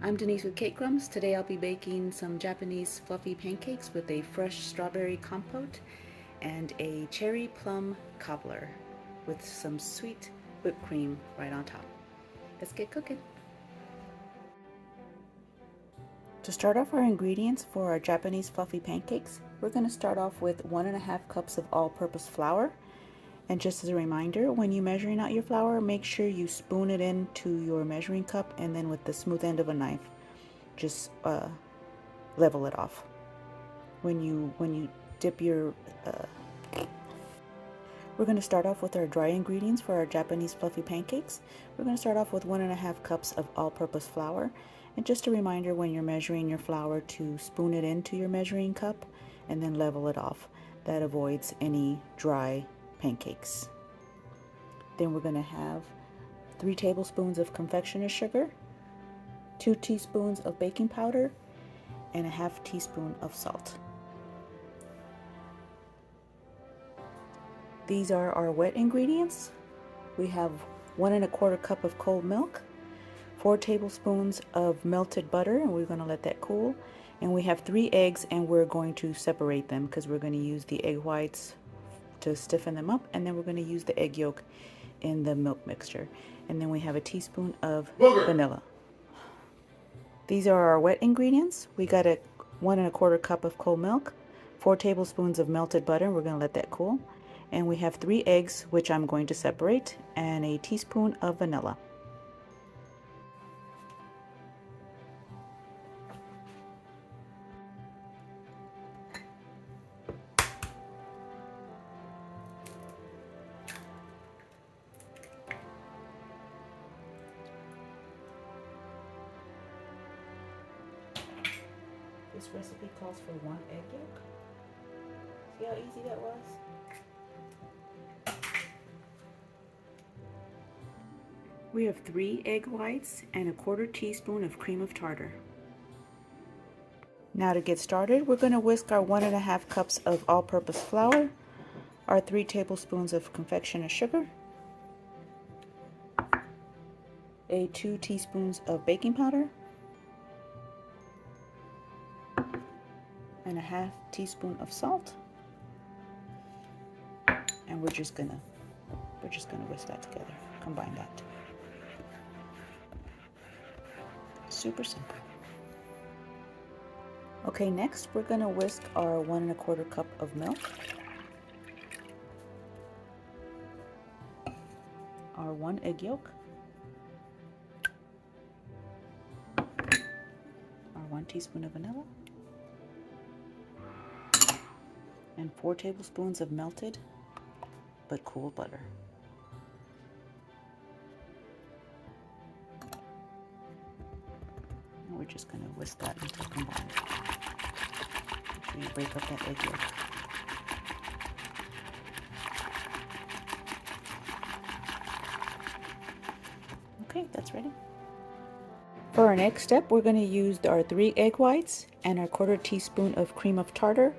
I'm Denise with Cake Crumbs. Today I'll be baking some Japanese fluffy pancakes with a fresh strawberry compote and a cherry plum cobbler with some sweet whipped cream right on top. Let's get cooking. To start off our ingredients for our Japanese fluffy pancakes, we're going to start off with 1.5 cups of all-purpose flour. And just as a reminder, when you're measuring out your flour, make sure you spoon it into your measuring cup and then with the smooth end of a knife, just level it off. When you dip your we're going to start off with our dry ingredients for our Japanese fluffy pancakes. We're going to start off with 1.5 cups of all-purpose flour. And just a reminder, when you're measuring your flour, to spoon it into your measuring cup and then level it off. That avoids any dry pancakes. Then we're going to have 3 tablespoons of confectioner's sugar, 2 teaspoons of baking powder, and a 1/2 teaspoon of salt. These are our wet ingredients. We have 1 1/4 cup of cold milk, 4 tablespoons of melted butter, and we're going to let that cool. And we have 3 eggs, and we're going to separate them because we're going to use the egg whites to stiffen them up, and then we're going to use the egg yolk in the milk mixture. And then we have a teaspoon of vanilla. These are our wet ingredients. We got a 1 1/4 cup of cold milk, 4 tablespoons of melted butter, and we're going to let that cool. And we have 3 eggs, which I'm going to separate, and a teaspoon of vanilla. This recipe calls for 1 egg yolk. See how easy that was? We have 3 egg whites and a 1/4 teaspoon of cream of tartar. Now to get started, we're going to whisk our 1.5 cups of all-purpose flour, our 3 tablespoons of confectioner's sugar, a 2 teaspoons of baking powder, and a 1/2 teaspoon of salt. And we're just gonna whisk that together, combine that. Super simple. Okay, next we're gonna whisk our 1 1/4 cup of milk, our 1 egg yolk, our 1 teaspoon of vanilla, and 4 tablespoons of melted but cool butter. And we're just going to whisk that until combined. Make sure you break up that egg yolk. Okay, that's ready. For our next step, we're going to use our 3 egg whites and our 1/4 teaspoon of cream of tartar.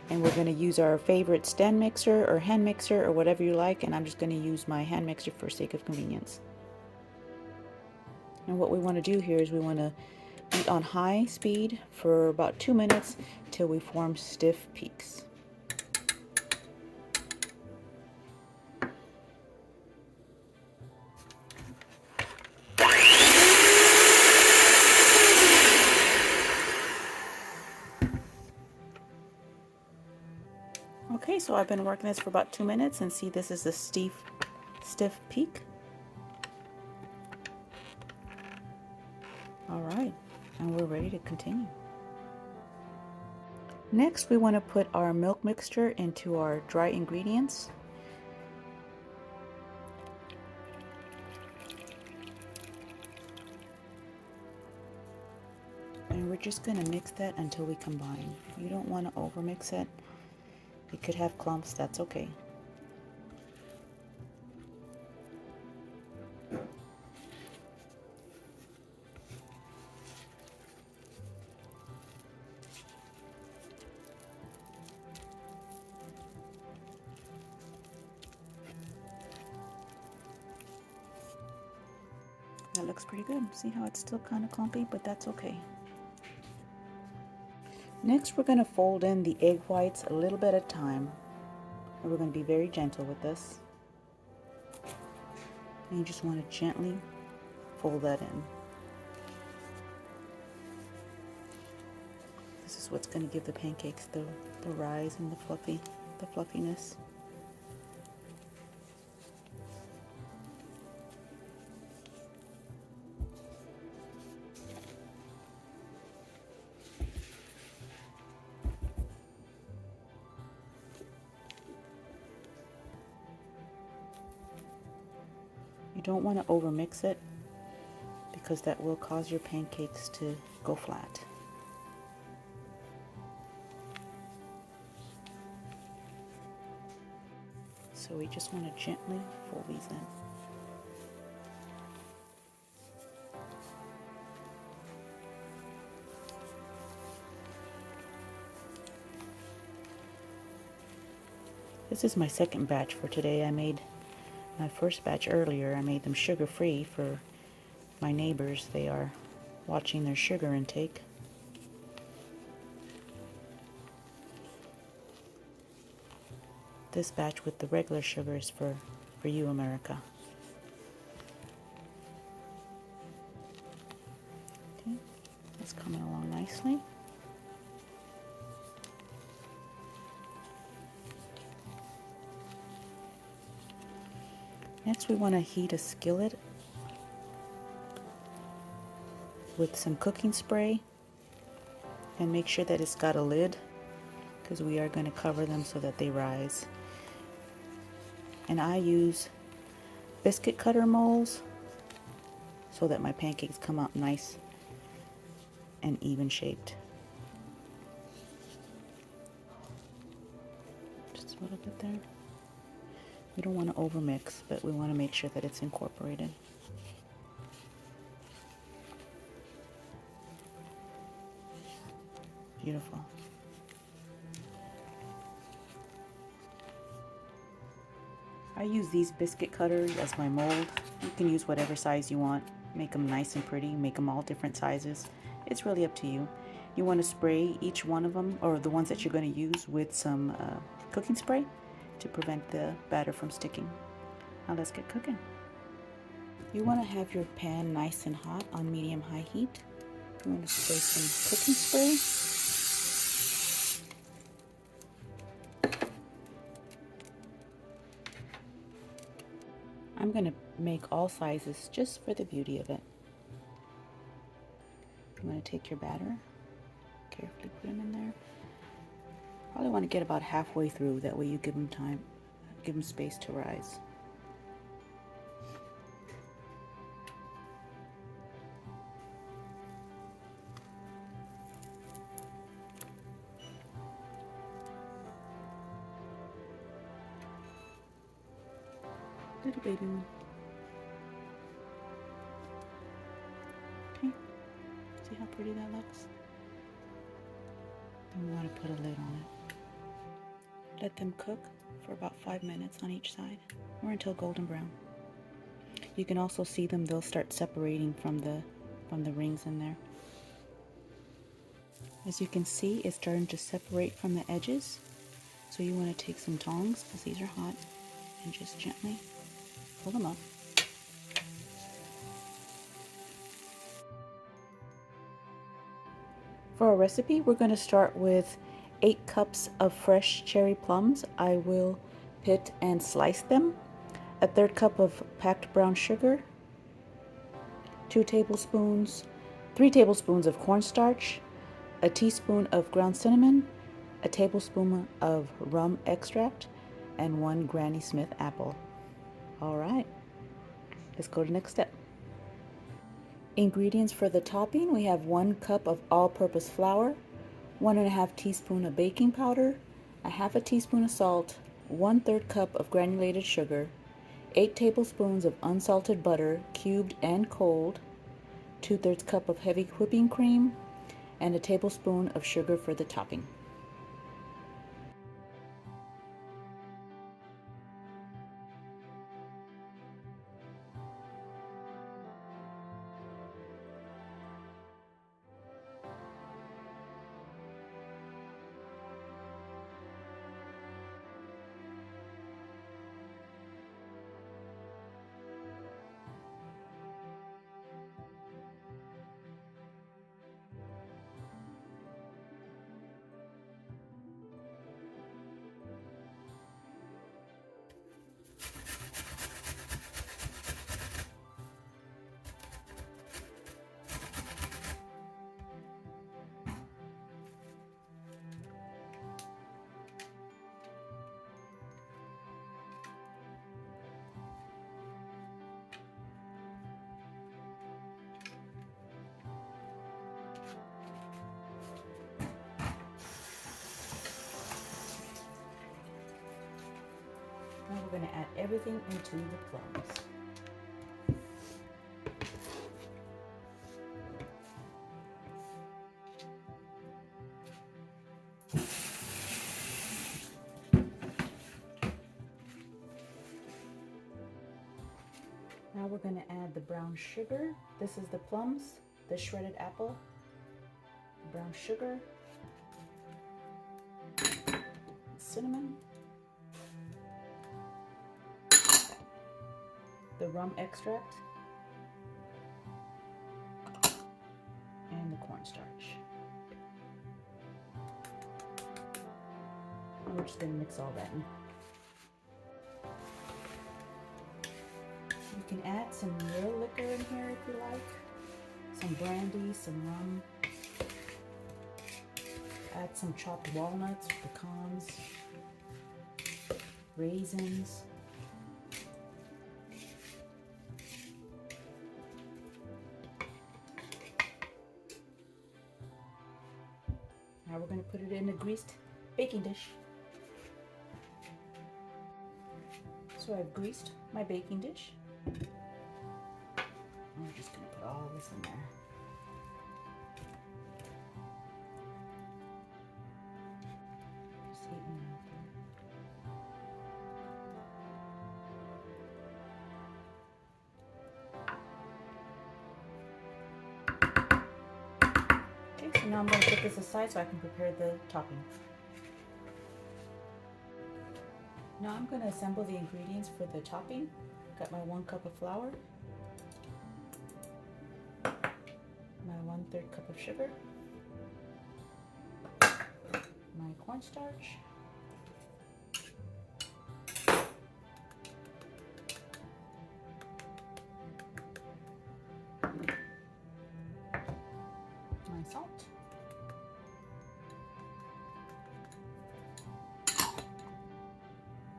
And we're going to use our favorite stand mixer or hand mixer or whatever you like. And I'm just going to use my hand mixer for sake of convenience. And what we want to do here is we want to beat on high speed for about 2 minutes till we form stiff peaks. Okay, so I've been working this for about 2 minutes, and see, this is the stiff peak. All right, and we're ready to continue. Next, we want to put our milk mixture into our dry ingredients. And we're just going to mix that until we combine. You don't want to overmix it. It could have clumps, that's okay. That looks pretty good. See how it's still kind of clumpy, but that's okay. Next, we're going to fold in the egg whites a little bit at a time. And we're going to be very gentle with this. And you just want to gently fold that in. This is what's going to give the pancakes the rise and the fluffiness. You don't want to overmix it because that will cause your pancakes to go flat. So we just want to gently fold these in. This is my second batch for today. I made my first batch earlier. I made them sugar-free for my neighbors. They are watching their sugar intake. This batch with the regular sugar is for you, America. Okay, that's coming along nicely. Next, we want to heat a skillet with some cooking spray and make sure that it's got a lid because we are going to cover them so that they rise. And I use biscuit cutter molds so that my pancakes come out nice and even shaped. Just a little bit there. We don't want to overmix, but we want to make sure that it's incorporated. Beautiful. I use these biscuit cutters as my mold. You can use whatever size you want. Make them nice and pretty. Make them all different sizes. It's really up to you. You want to spray each one of them, or the ones that you're going to use, with some cooking spray to prevent the batter from sticking. Now let's get cooking. You want to have your pan nice and hot on medium-high heat. You want to spray some cooking spray. I'm going to make all sizes just for the beauty of it. You want to take your batter, carefully put them in there. Probably want to get about halfway through, that way you give them time, give them space to rise. Little baby one. Okay, see how pretty that looks? Then we want to put a lid on it. Let them cook for about 5 minutes on each side, or until golden brown. You can also see them, they'll start separating from the rings in there. As you can see, it's starting to separate from the edges. So you want to take some tongs, because these are hot, and just gently pull them up. For our recipe, we're going to start with 8 cups of fresh cherry plums. I will pit and slice them. A 1/3 cup of packed brown sugar. 3 tablespoons of cornstarch. A teaspoon of ground cinnamon. A tablespoon of rum extract. And 1 Granny Smith apple. All right, let's go to the next step. Ingredients for the topping: we have 1 cup of all-purpose flour, 1½ teaspoon of baking powder, 1/2 teaspoon of salt, 1/3 cup of granulated sugar, 8 tablespoons of unsalted butter, cubed and cold, 2/3 cup of heavy whipping cream, and a tablespoon of sugar for the topping. we're going to add everything into the plums. Now we're going to add the brown sugar. This is the plums, the shredded apple, brown sugar, cinnamon, the rum extract, and the cornstarch. And we're just going to mix all that in. You can add some real liquor in here if you like. Some brandy, some rum. Add some chopped walnuts, pecans, raisins. Now we're going to put it in a greased baking dish. So I've greased my baking dish. And we're just going to put all this in there. Just heating it up. Okay, so now I'm going to put this aside so I can prepare the topping. Now I'm going to assemble the ingredients for the topping. Got my 1 cup of flour, my 1/3 cup of sugar, my cornstarch, my salt,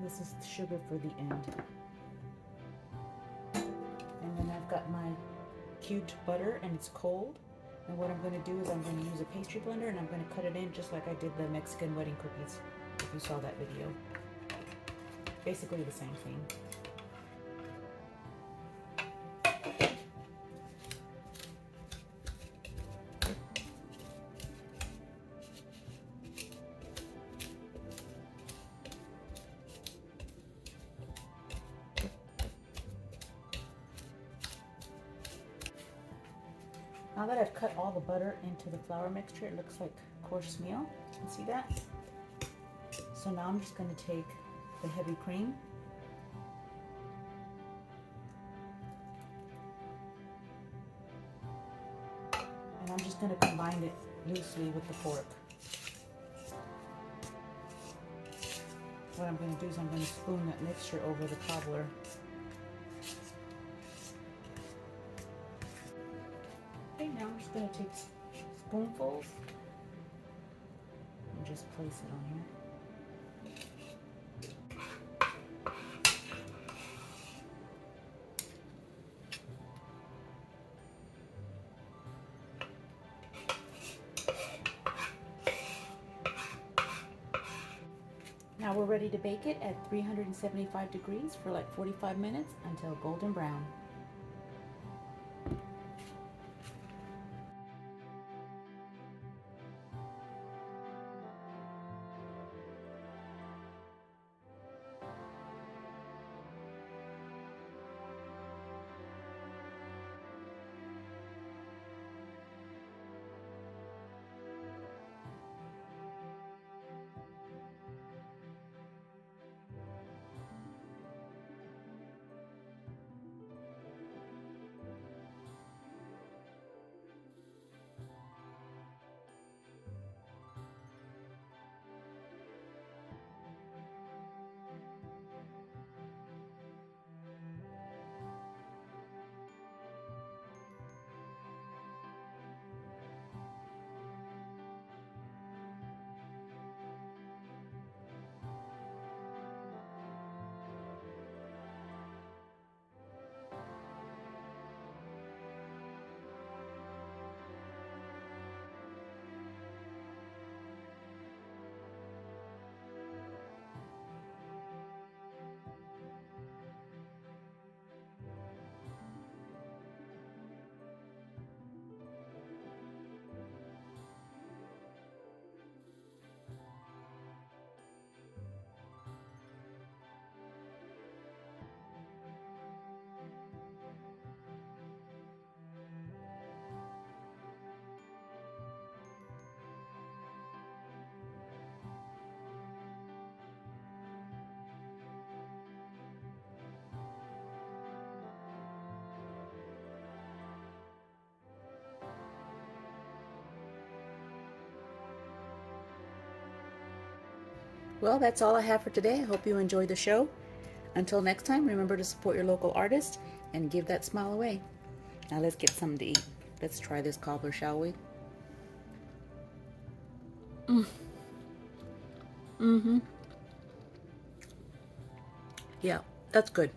this is sugar for the end. And then I've got my cubed butter and it's cold. And what I'm going to do is I'm going to use a pastry blender and I'm going to cut it in just like I did the Mexican wedding cookies, if you saw that video. Basically the same thing. Now that I've cut all the butter into the flour mixture, it looks like coarse meal. You can see that? So now I'm just going to take the heavy cream. And I'm just going to combine it loosely with the fork. What I'm going to do is I'm going to spoon that mixture over the cobbler. Okay, now I'm just going to take spoonfuls and just place it on here. Now we're ready to bake it at 375 degrees for like 45 minutes until golden brown. Well, that's all I have for today. I hope you enjoyed the show. Until next time, remember to support your local artist and give that smile away. Now let's get something to eat. Let's try this cobbler, shall we? Mm-hmm. Yeah, that's good.